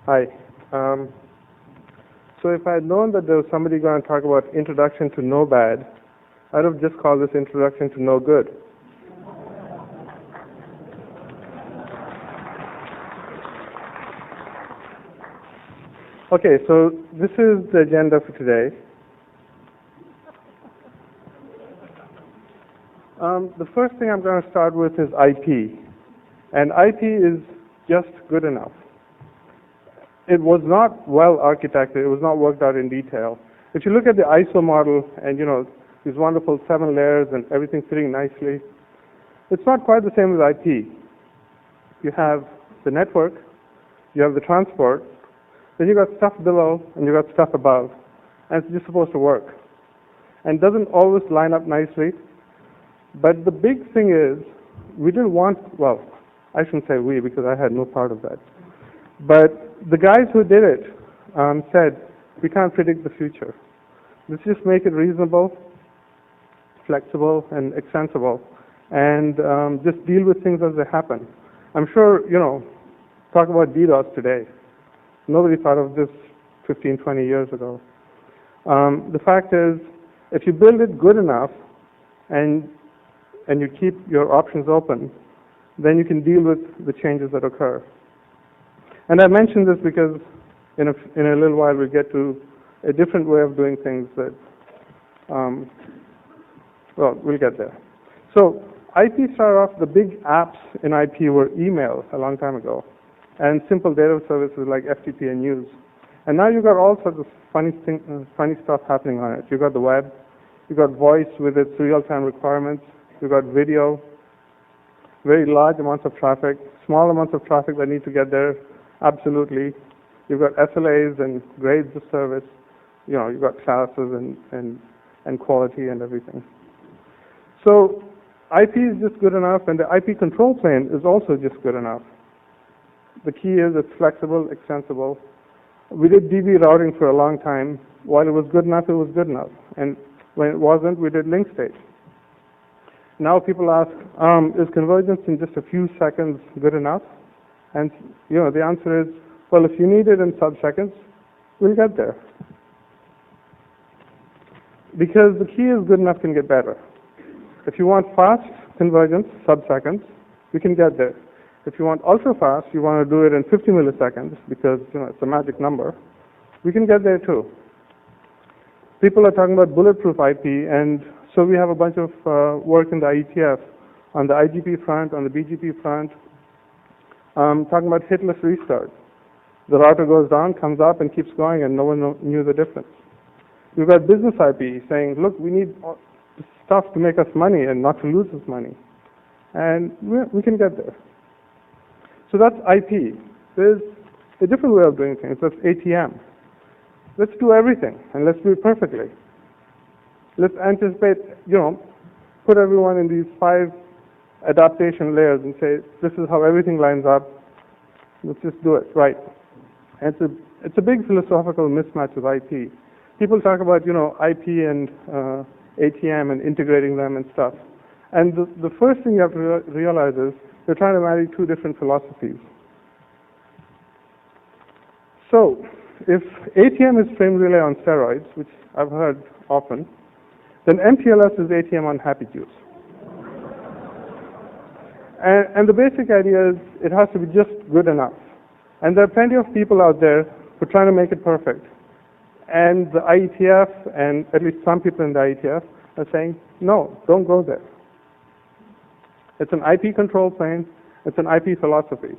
Hi. So if I had known that there was somebody going to talk about introduction to no bad, I'd have just called this introduction to no good. Okay, so this is the agenda for today. The first thing I'm going to start with is IP. And IP is just good enough. It was not well architected. It was not worked out in detail. If you look at the ISO model and, these wonderful 7 layers and everything fitting nicely, it's not quite the same as IP. You have the network, you have the transport, then you've got stuff below and you've got stuff above, and it's just supposed to work. And it doesn't always line up nicely. But the big thing is, we didn't want, well, I shouldn't say we because I had no part of that. But the guys who did it said, we can't predict the future. Let's just make it reasonable, flexible, and extensible, and just deal with things as they happen. I'm sure, talk about DDoS today. Nobody thought of this 15, 20 years ago. The fact is, if you build it good enough and you keep your options open, then you can deal with the changes that occur. And I mention this because in a little while we'll get to a different way of doing things that, well, we'll get there. So IP started off, the big apps in IP were email a long time ago, and simple data services like FTP and news. And now you've got all sorts of funny stuff happening on it. You've got the web, you've got voice with its real-time requirements, you've got video, very large amounts of traffic, small amounts of traffic that need to get there, absolutely. You've got SLAs and grades of service, you've got classes and quality and everything. So IP is just good enough, and the IP control plane is also just good enough. The key is it's flexible, extensible. We did DB routing for a long time. While it was good enough, it was good enough. And when it wasn't, we did link state. Now people ask, is convergence in just a few seconds good enough? And the answer is, well, if you need it in sub-seconds, we'll get there. Because the key is good enough can get better. If you want fast convergence, sub-seconds, we can get there. If you want ultra-fast, you want to do it in 50 milliseconds because it's a magic number, we can get there too. People are talking about bulletproof IP, and so we have a bunch of work in the IETF on the IGP front, on the BGP front, talking about hitless restart. The router goes down, comes up, and keeps going, and no one knew the difference. We've got business IP saying, look, we need stuff to make us money and not to lose us money. And we can get there. So that's IP. There's a different way of doing things. That's ATM. Let's do everything, and let's do it perfectly. Let's anticipate, put everyone in these 5 adaptation layers and say, this is how everything lines up. Let's just do it, right? And it's a big philosophical mismatch with IP. People talk about, IP and ATM and integrating them and stuff. And the first thing you have to realize is they're trying to marry 2 different philosophies. So if ATM is frame relay on steroids, which I've heard often, then MPLS is ATM on happy juice. And the basic idea is it has to be just good enough. And there are plenty of people out there who are trying to make it perfect. And the IETF, and at least some people in the IETF, are saying, no, don't go there. It's an IP control plane. It's an IP philosophy.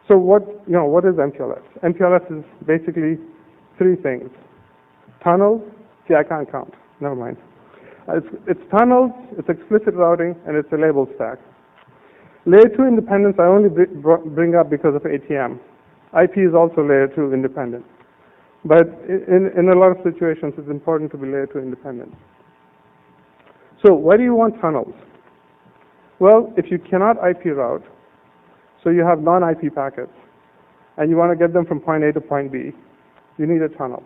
So what is MPLS? MPLS is basically 3 things. Tunnels. See, I can't count. Never mind. It's tunnels, it's explicit routing, and it's a label stack. Layer 2 independence I only bring up because of ATM. IP is also layer 2 independent. But in a lot of situations, it's important to be layer 2 independent. So why do you want tunnels? Well, if you cannot IP route, so you have non-IP packets, and you want to get them from point A to point B, you need a tunnel.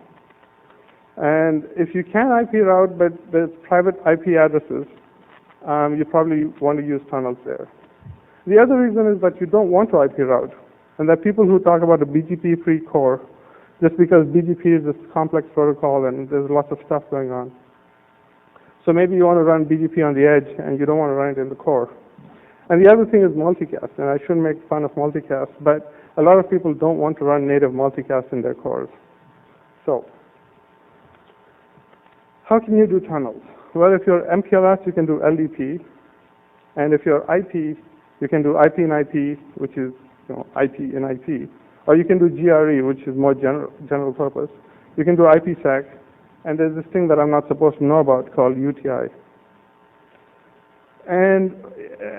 And if you can IP route, but there's private IP addresses, you probably want to use tunnels there. The other reason is that you don't want to IP route. And there are people who talk about a BGP-free core just because BGP is this complex protocol and there's lots of stuff going on. So maybe you want to run BGP on the edge and you don't want to run it in the core. And the other thing is multicast, and I shouldn't make fun of multicast, but a lot of people don't want to run native multicast in their cores. So, how can you do tunnels? Well, if you're MPLS, you can do LDP, and if you're IP, you can do IP in IP, which is IP in IP, or you can do GRE, which is more general purpose. You can do IPsec, and there's this thing that I'm not supposed to know about called UTI. And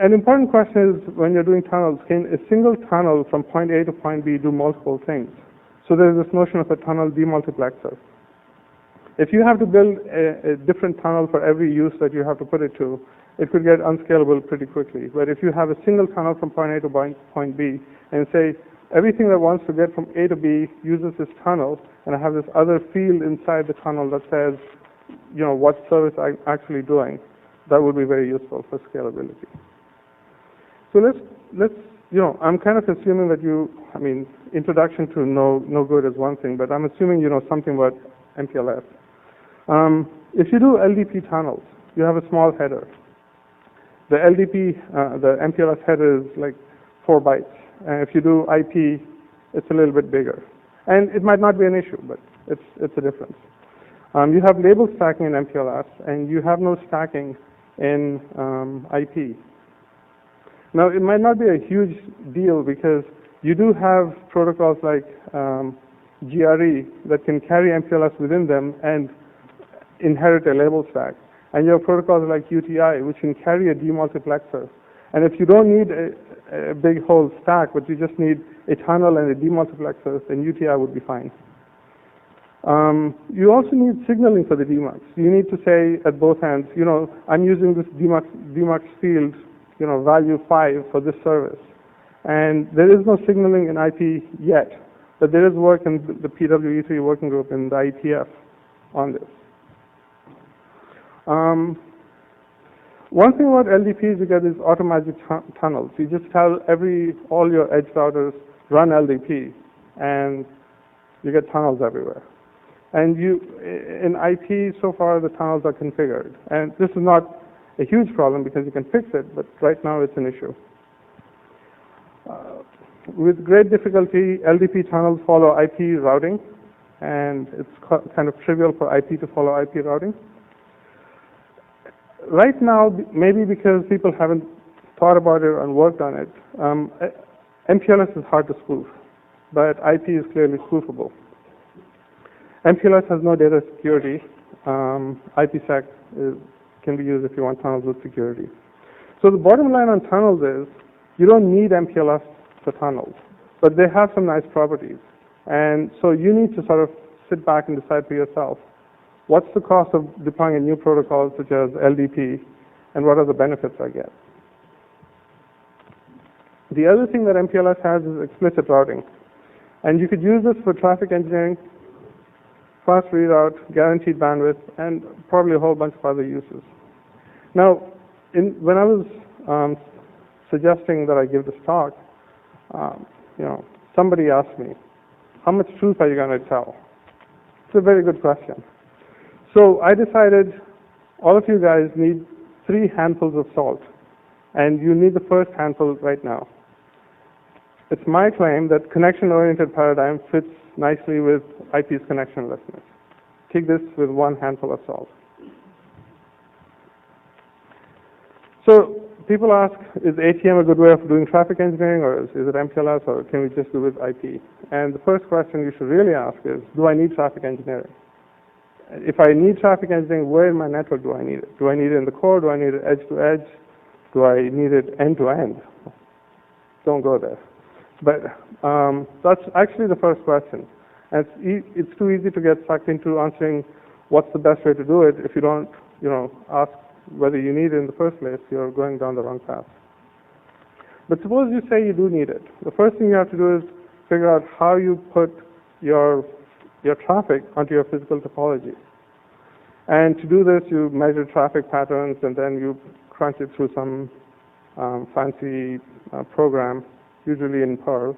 an important question is, when you're doing tunnels, can a single tunnel from point A to point B do multiple things? So there's this notion of a tunnel demultiplexer. If you have to build a different tunnel for every use that you have to put it to, it could get unscalable pretty quickly. But if you have a single tunnel from point A to point B, and say, everything that wants to get from A to B uses this tunnel, and I have this other field inside the tunnel that says, what service I'm actually doing, that would be very useful for scalability. So let's I'm kind of assuming that introduction to no good is one thing, but I'm assuming you know something about MPLS. If you do LDP tunnels, you have a small header. The MPLS header is like 4 bytes. And if you do IP, it's a little bit bigger. And it might not be an issue, but it's a difference. You have label stacking in MPLS, and you have no stacking in IP. Now, it might not be a huge deal because you do have protocols like GRE that can carry MPLS within them and inherit a label stack. And you have protocols like UTI, which can carry a demultiplexer. And if you don't need a big whole stack, but you just need a tunnel and a demultiplexer, then UTI would be fine. You also need signaling for the demux. You need to say at both ends, I'm using this demux field, value 5 for this service. And there is no signaling in IP yet, but there is work in the PWE3 working group in the IETF on this. One thing about LDPs you get is automatic tunnels. You just tell all your edge routers run LDP, and you get tunnels everywhere. And in IP, so far the tunnels are configured. And this is not a huge problem because you can fix it, but right now it's an issue. With great difficulty, LDP tunnels follow IP routing, and it's kind of trivial for IP to follow IP routing. Right now, maybe because people haven't thought about it and worked on it, MPLS is hard to spoof, but IP is clearly spoofable. MPLS has no data security. IPsec can be used if you want tunnels with security. So the bottom line on tunnels is you don't need MPLS for tunnels, but they have some nice properties. And so you need to sort of sit back and decide for yourself, what's the cost of deploying a new protocol such as LDP, and what are the benefits I get? The other thing that MPLS has is explicit routing. And you could use this for traffic engineering, fast readout, guaranteed bandwidth, and probably a whole bunch of other uses. Now, when I was suggesting that I give this talk, somebody asked me, how much truth are you going to tell? It's a very good question. So I decided all of you guys need 3 handfuls of salt, and you need the first handful right now. It's my claim that connection-oriented paradigm fits nicely with IP's connectionlessness. Take this with 1 handful of salt. So people ask, is ATM a good way of doing traffic engineering, or is it MPLS, or can we just do with IP? And the first question you should really ask is, do I need traffic engineering? If I need traffic engineering, where in my network do I need it? Do I need it in the core? Do I need it edge to edge? Do I need it end to end? Don't go there. But that's actually the first question. And it's too easy to get sucked into answering what's the best way to do it. If you don't, ask whether you need it in the first place, you're going down the wrong path. But suppose you say you do need it. The first thing you have to do is figure out how you put your traffic onto your physical topology. And to do this, you measure traffic patterns, and then you crunch it through some fancy program, usually in Perl.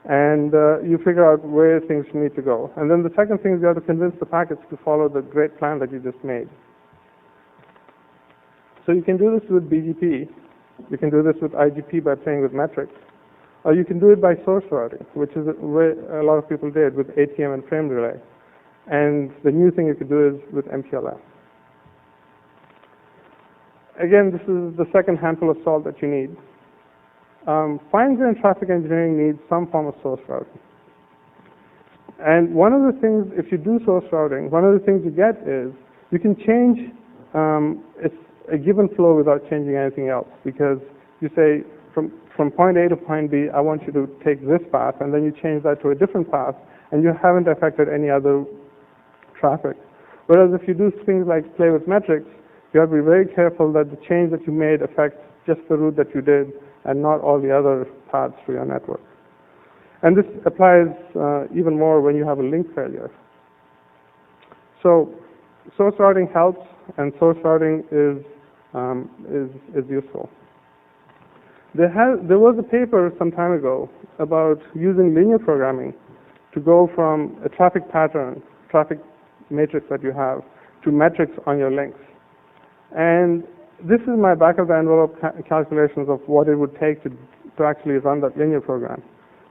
And you figure out where things need to go. And then the second thing is you have to convince the packets to follow the great plan that you just made. So you can do this with BGP. You can do this with IGP by playing with metrics. Or you can do it by source routing, which is where a lot of people did with ATM and frame relay. And the new thing you could do is with MPLS. Again, this is the second handful of salt that you need. Fine-grained traffic engineering needs some form of source routing. And one of the things, if you do source routing, one of the things you get is you can change a given flow without changing anything else, because you say from point A to point B, I want you to take this path, and then you change that to a different path, and you haven't affected any other traffic. Whereas if you do things like play with metrics, you have to be very careful that the change that you made affects just the route that you did and not all the other paths to your network. And this applies even more when you have a link failure. So source routing helps, and source routing is useful. There was a paper some time ago about using linear programming to go from a traffic pattern, traffic matrix that you have, to metrics on your links. And this is my back-of-the-envelope calculations of what it would take to actually run that linear program.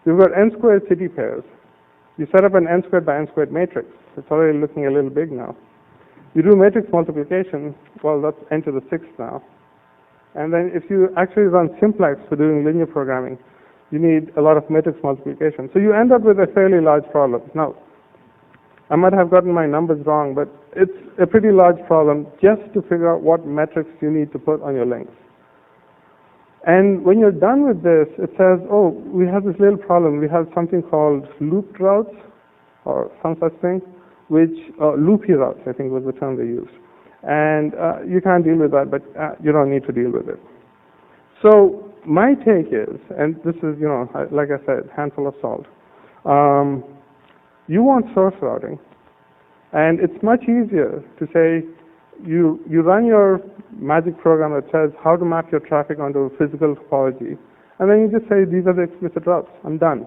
We've got n-squared city pairs. You set up an n-squared by n-squared matrix. It's already looking a little big now. You do matrix multiplication, well, that's n to the 6th now. And then if you actually run simplex for doing linear programming, you need a lot of matrix multiplication. So you end up with a fairly large problem. Now, I might have gotten my numbers wrong, but it's a pretty large problem just to figure out what metrics you need to put on your links. And when you're done with this, it says, oh, we have this little problem. We have something called looped routes, or some such thing, which, loopy routes, I think was the term they used. And you can't deal with that, but you don't need to deal with it. So my take is, and this is, like I said, handful of salt. You want source routing, and it's much easier to say you run your magic program that says how to map your traffic onto physical topology, and then you just say these are the explicit routes. I'm done.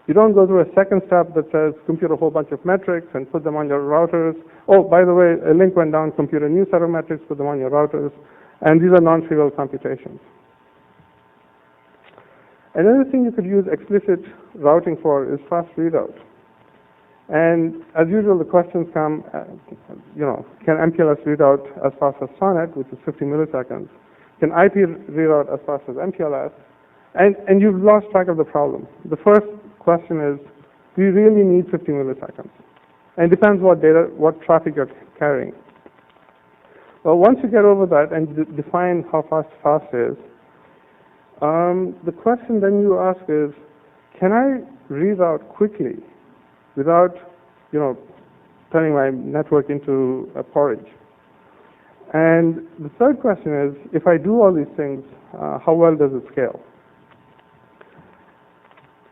You don't go through a second step that says compute a whole bunch of metrics and put them on your routers. Oh, by the way, a link went down, compute a new set of metrics, put them on your routers, and these are non-trivial computations. Another thing you could use explicit routing for is fast readout. And as usual, the questions come, can MPLS read out as fast as SONET, which is 50 milliseconds? Can IP read out as fast as MPLS? And you've lost track of the problem. The first question is, do you really need 50 milliseconds? And it depends what traffic you're carrying. Well, once you get over that and define how fast is, the question then you ask is, can I read out quickly without, turning my network into a porridge? And the third question is, if I do all these things, how well does it scale?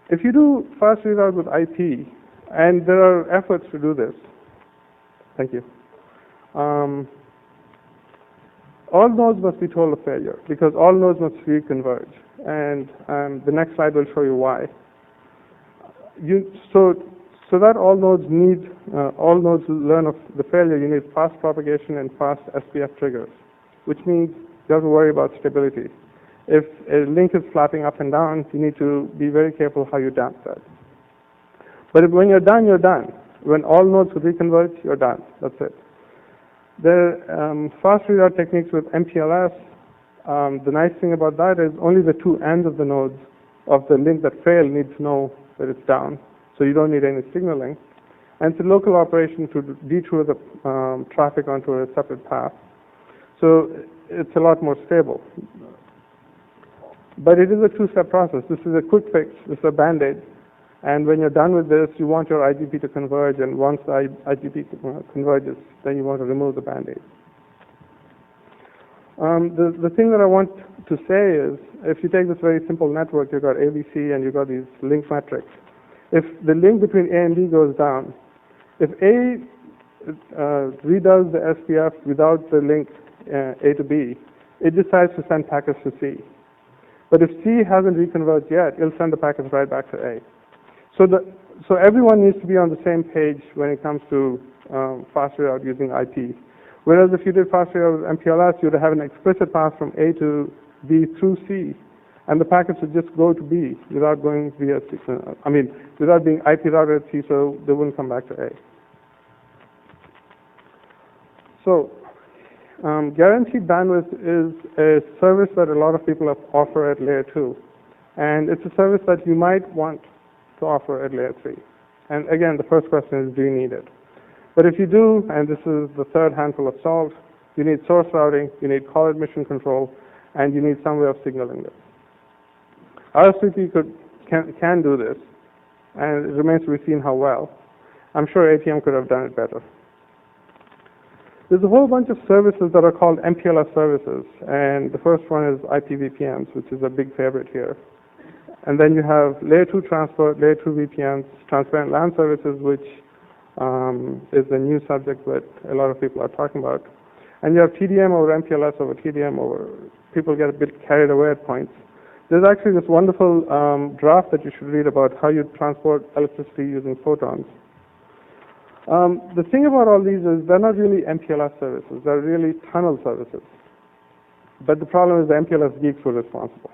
If you do fast readout with IP, and there are efforts to do this, thank you, all nodes must be told of failure, because all nodes must reconverge. And the next slide will show you why. So that all nodes learn of the failure, you need fast propagation and fast SPF triggers, which means you have to worry about stability. If a link is flapping up and down, you need to be very careful how you damp that. But when you're done, you're done. When all nodes reconverge, you're done. That's it. The fast readout techniques with MPLS, the nice thing about that is only the two ends of the nodes of the link that failed need to know that it's down. So you don't need any signaling. And it's a local operation to detour the traffic onto a separate path. So it's a lot more stable. But it is a two-step process. This is a quick fix. This is a Band-Aid. And when you're done with this, you want your IGP to converge. And once the IGP converges, then you want to remove the Band-Aid. The thing that I want to say is, if you take this very simple network, you've got ABC and you've got these link metrics. If the link between A and B goes down, if A redoes the SPF without the link A to B, it decides to send packets to C. But if C hasn't reconverged yet, it'll send the packets right back to A. So everyone needs to be on the same page when it comes to fast readout using IP. Whereas if you did fast readout with MPLS, you'd have an explicit path from A to B through C, and the packets would just go to B without going via C, without being IP routed at C, so they wouldn't come back to A. So guaranteed bandwidth is a service that a lot of people offer at layer 2. And it's a service that you might want to offer at layer 3. And again, the first question is, do you need it? But if you do, and this is the third handful of salt, you need source routing, you need call admission control, and you need some way of signaling this. RSVP can do this, and it remains to be seen how well. I'm sure ATM could have done it better. There's a whole bunch of services that are called MPLS services, and the first one is IPVPNs, which is a big favorite here. And then you have layer 2 transport, layer 2 VPNs, transparent LAN services, which is a new subject that a lot of people are talking about. And you have TDM over MPLS over TDM over, people get a bit carried away at points. There's actually this wonderful draft that you should read about how you transport electricity using photons. The thing about all these is they're not really MPLS services, they're really tunnel services. But the problem is the MPLS geeks were responsible.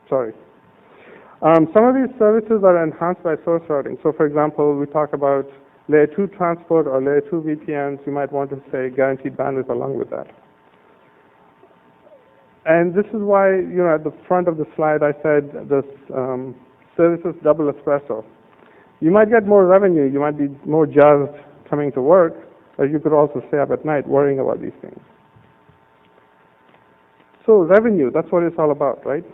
Sorry. Some of these services are enhanced by source routing. So for example, we talk about layer 2 transport or layer 2 VPNs, you might want to say guaranteed bandwidth along with that. And this is why, at the front of the slide I said this services double espresso. You might get more revenue, you might be more jazzed coming to work, or you could also stay up at night worrying about these things. So revenue, that's what it's all about, right?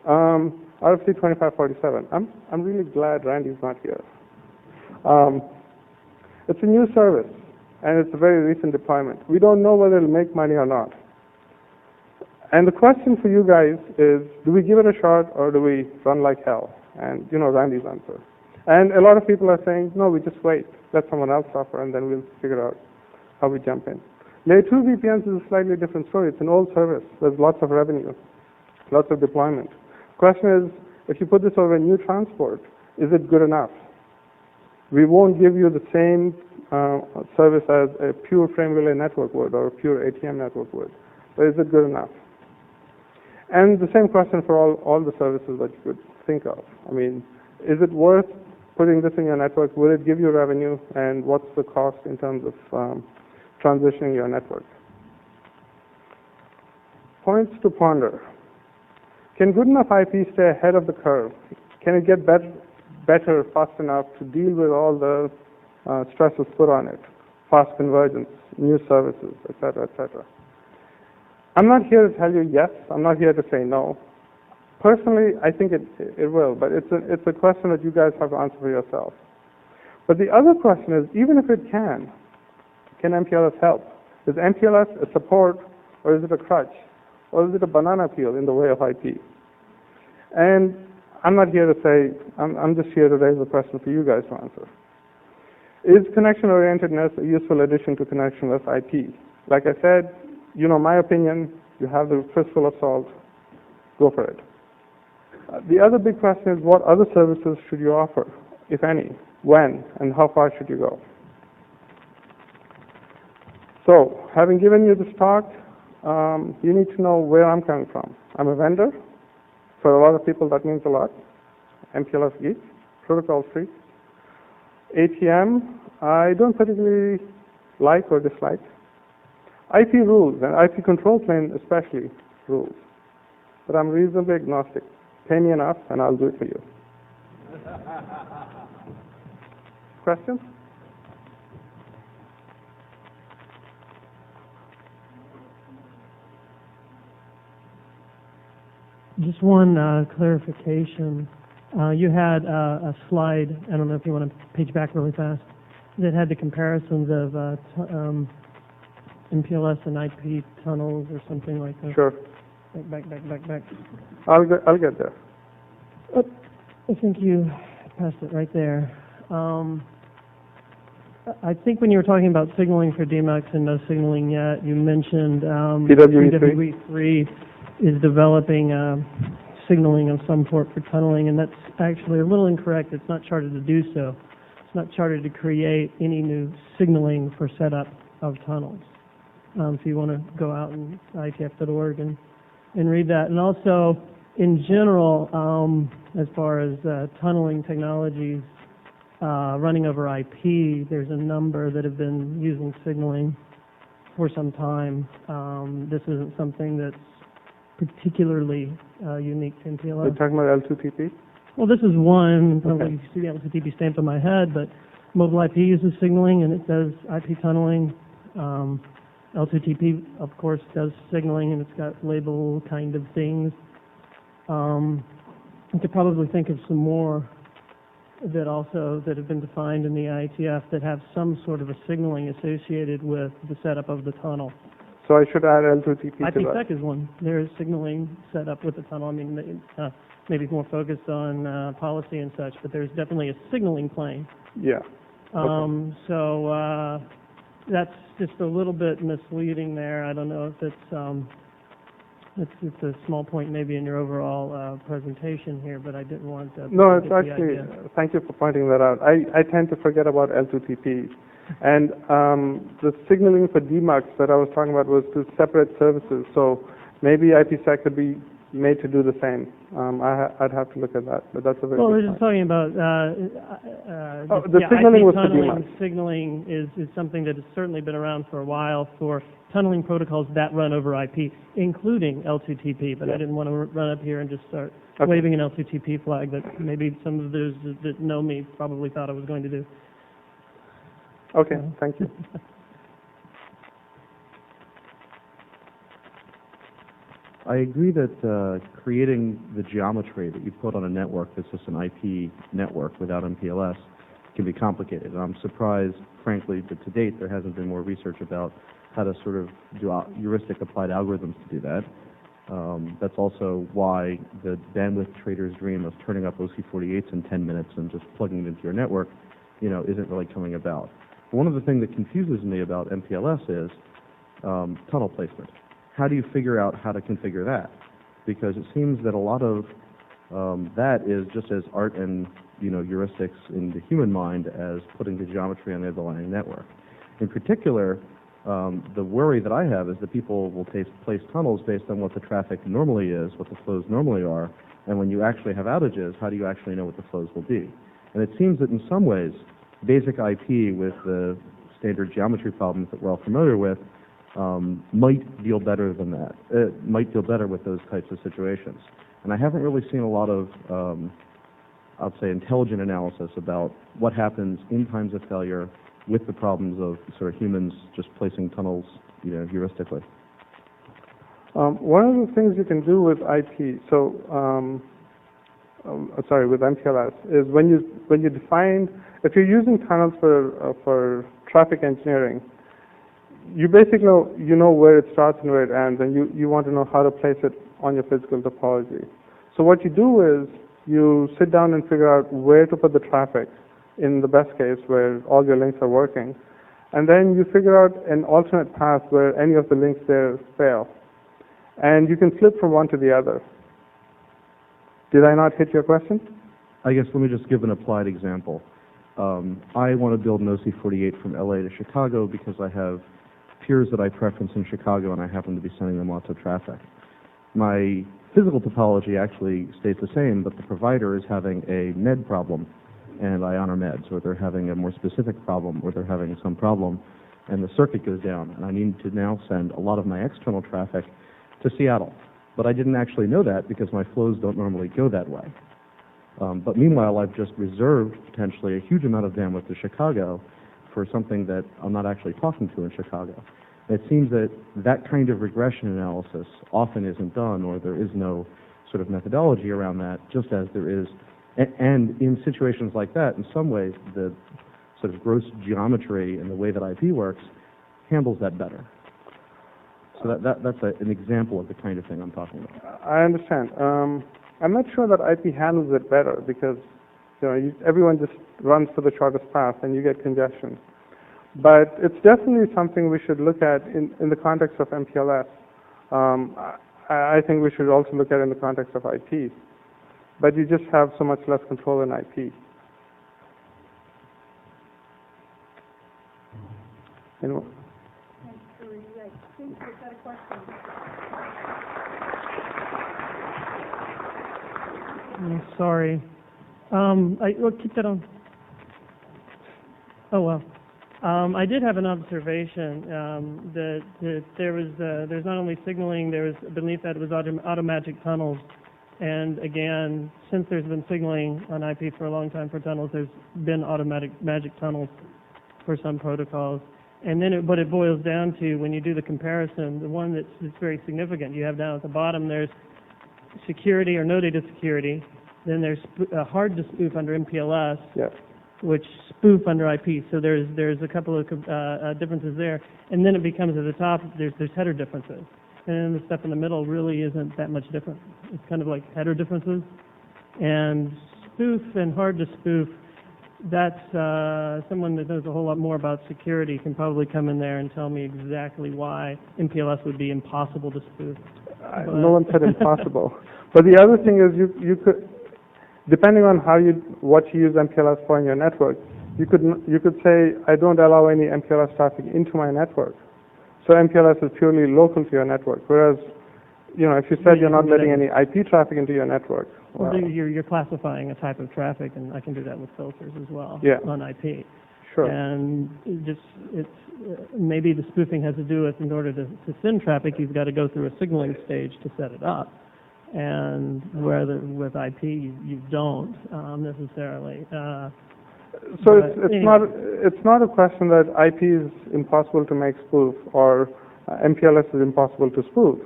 RFC 2547. I'm really glad Randy's not here. It's a new service, and it's a very recent deployment. We don't know whether it'll make money or not. And the question for you guys is, do we give it a shot or do we run like hell? And Randy's answer. And a lot of people are saying, no, we just wait, let someone else suffer, and then we'll figure out how we jump in. Layer 2 VPNs is a slightly different story. It's an old service. There's lots of revenue, lots of deployment. Question is, if you put this over a new transport, is it good enough? We won't give you the same service as a pure frame relay network would or a pure ATM network would, but is it good enough? And the same question for all the services that you could think of. Is it worth putting this in your network? Will it give you revenue? And what's the cost in terms of transitioning your network? Points to ponder. Can good enough IP stay ahead of the curve? Can it get better fast enough to deal with all the stresses put on it? Fast convergence, new services, et cetera, et cetera. I'm not here to tell you yes. I'm not here to say no. Personally, I think it will, but it's a question that you guys have to answer for yourself. But the other question is, even if it can MPLS help? Is MPLS a support, or is it a crutch? Or is it a banana peel in the way of IP? And I'm not here to say, I'm just here to raise the question for you guys to answer. Is connection-orientedness a useful addition to connectionless IP? Like I said, my opinion, you have the fistful of salt, go for it. The other big question is, what other services should you offer, if any, when, and how far should you go? So, having given you this talk, you need to know where I'm coming from. I'm a vendor. For a lot of people, that means a lot. MPLS geek, protocol freak. ATM, I don't particularly like or dislike. IP rules, and IP control plane especially rules. But I'm reasonably agnostic. Pay me enough, and I'll do it for you. Questions? Just one clarification. You had a slide, I don't know if you want to page back really fast, that had the comparisons of MPLS and IP tunnels or something like that. Sure. Back. I'll get there. Oh, I think you passed it right there. I think when you were talking about signaling for DMAX and no signaling yet, you mentioned PWE3. is developing signaling of some sort for tunneling, and that's actually a little incorrect. It's not chartered to do so. It's not chartered to create any new signaling for setup of tunnels. So you want to go out and ITF.org and read that. And also, in general, as far as tunneling technologies running over IP, there's a number that have been using signaling for some time. This isn't something that's particularly unique to MPLS. You're talking about L2TP? Well, this is one. Okay. You see the L2TP stamped on my head, but mobile IP uses signaling, and it does IP tunneling. L2TP, of course, does signaling, and it's got label kind of things. You could probably think of some more that have been defined in the ITF that have some sort of a signaling associated with the setup of the tunnel. So I should add L2TP to that? IPsec is one. There is signaling set up with the tunnel. I mean, maybe more focused on policy and such, but there's definitely a signaling plane. Yeah. Okay. So that's just a little bit misleading there. I don't know if it's a small point maybe in your overall presentation here, but I didn't want to. No, it's actually, thank you for pointing that out. I tend to forget about L2TP. And the signaling for DMUX that I was talking about was to separate services. So maybe IPsec could be made to do the same. I'd have to look at that, but that's a very well, good we're just point. talking about the signaling was for tunneling. DMUX. Signaling is something that has certainly been around for a while for tunneling protocols that run over IP, including L2TP. But I didn't want to run up here and just start waving an L2TP flag that maybe some of those that know me probably thought I was going to do. Okay, thank you. I agree that creating the geometry that you put on a network that's just an IP network without MPLS can be complicated. And I'm surprised, frankly, that to date there hasn't been more research about how to sort of do heuristic applied algorithms to do that. That's also why the bandwidth trader's dream of turning up OC48s in 10 minutes and just plugging it into your network, isn't really coming about. One of the things that confuses me about MPLS is tunnel placement. How do you figure out how to configure that? Because it seems that a lot of that is just as art and heuristics in the human mind as putting the geometry on the underlying network. In particular, the worry that I have is that people will place tunnels based on what the traffic normally is, what the flows normally are, and when you actually have outages, how do you actually know what the flows will be? And it seems that in some ways, basic IP with the standard geometry problems that we're all familiar with might deal better than that. It might deal better with those types of situations. And I haven't really seen a lot of, I'd say, intelligent analysis about what happens in times of failure with the problems of sort of humans just placing tunnels, heuristically. One of the things you can do with IP, with MPLS, is when you define, if you're using tunnels for traffic engineering, you basically know where it starts and where it ends, and you want to know how to place it on your physical topology. So what you do is you sit down and figure out where to put the traffic in the best case where all your links are working, and then you figure out an alternate path where any of the links there fail. And you can flip from one to the other. Did I not hit your question? I guess let me just give an applied example. I want to build an OC48 from LA to Chicago because I have peers that I preference in Chicago and I happen to be sending them lots of traffic. My physical topology actually stays the same, but the provider is having a med problem and I honor meds, or they're having a more specific problem, or they're having some problem, and the circuit goes down, and I need to now send a lot of my external traffic to Seattle. But I didn't actually know that because my flows don't normally go that way. But meanwhile, I've just reserved potentially a huge amount of bandwidth to Chicago for something that I'm not actually talking to in Chicago. It seems that that kind of regression analysis often isn't done, or there is no sort of methodology around that, just as there is. And in situations like that, in some ways, the sort of gross geometry and the way that IP works handles that better. So that's an example of the kind of thing I'm talking about. I understand. I'm not sure that IP handles it better because everyone just runs for the shortest path and you get congestion. But it's definitely something we should look at in the context of MPLS. I think we should also look at it in the context of IP. But you just have so much less control in IP. Anyone? Sorry. Well, keep that on. Oh, well. I did have an observation that there's not only signaling, there was beneath that it was automagic tunnels. And again, since there's been signaling on IP for a long time for tunnels, there's been automatic magic tunnels for some protocols. And then what it boils down to, when you do the comparison, the one that's very significant, you have down at the bottom, there's security or no data security. Then there's hard to spoof under MPLS, Yes. which spoof under IP. So there's a couple of differences there. And then it becomes at the top, there's header differences. And then the stuff in the middle really isn't that much different. It's kind of like header differences. And spoof and hard to spoof, that's someone that knows a whole lot more about security can probably come in there and tell me exactly why MPLS would be impossible to spoof. No one said impossible. But the other thing is you could, depending on what you use MPLS for in your network, you could say, I don't allow any MPLS traffic into my network. So MPLS is purely local to your network. Whereas, if you said you're not letting any IP traffic into your network, well, you're classifying a type of traffic, and I can do that with filters as well on IP. Sure. And maybe the spoofing has to do with, in order to send traffic, you've got to go through a signaling stage to set it up. And with IP, you don't necessarily. So it's not a question that IP is impossible to make spoof or MPLS is impossible to spoof.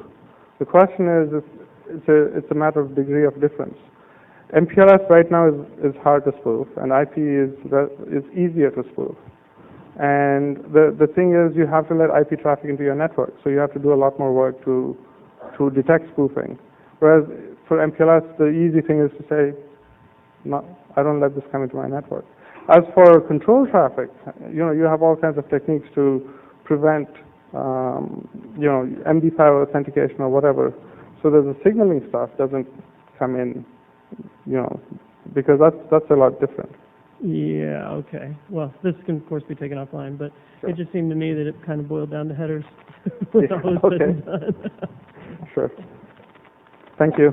The question is it's a matter of degree of difference. MPLS right now is hard to spoof, and IP is easier to spoof. And the thing is, you have to let IP traffic into your network, so you have to do a lot more work to detect spoofing. Whereas for MPLS, the easy thing is to say, no, I don't let this come into my network. As for control traffic, you have all kinds of techniques to prevent, MD5 authentication or whatever, so that the signaling stuff doesn't come in, because that's a lot different. Yeah, okay. Well, this can, of course, be taken offline, but Sure. It just seemed to me that it kind of boiled down to headers. Yeah, okay. Sure. Thank you.